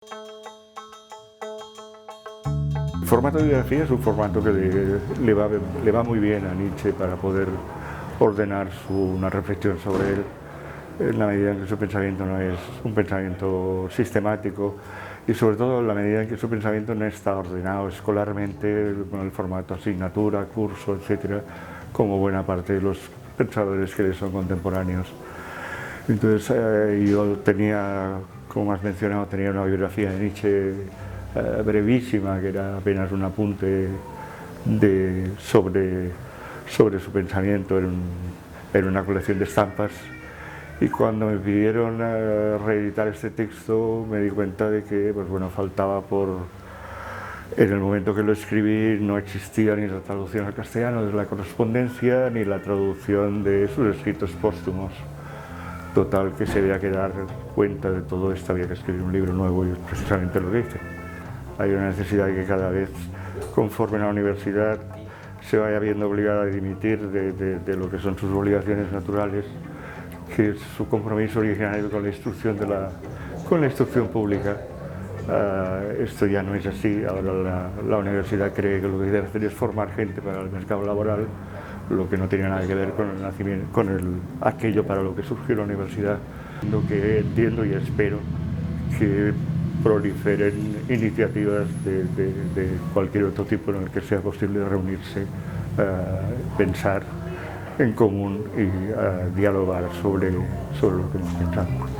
El formato de biografía es un formato que le va muy bien a Nietzsche para poder ordenar una reflexión sobre él, en la medida en que su pensamiento no es un pensamiento sistemático y sobre todo en la medida en que su pensamiento no está ordenado escolarmente con el formato asignatura, curso, etcétera, como buena parte de los pensadores que le son contemporáneos. Entonces yo tenía, como has mencionado, tenía una biografía de Nietzsche brevísima, que era apenas un apunte sobre su pensamiento en una colección de estampas. Y cuando me pidieron reeditar este texto me di cuenta de que pues bueno, faltaba en el momento que lo escribí no existía ni la traducción al castellano de la correspondencia ni la traducción de sus escritos póstumos. Total, que se había que dar cuenta de todo esto, había que escribir un libro nuevo y es precisamente lo que hice. Hay una necesidad de que cada vez, conforme la universidad se vaya viendo obligada a dimitir de lo que son sus obligaciones naturales, que es su compromiso originario con la instrucción pública. Esto ya no es así. Ahora la universidad cree que lo que debe hacer es formar gente para el mercado laboral, lo que no tiene nada que ver con el nacimiento, aquello para lo que surgió la universidad. Lo que entiendo y espero que proliferen iniciativas de cualquier otro tipo en el que sea posible reunirse, pensar en común y dialogar sobre lo que nos pensamos.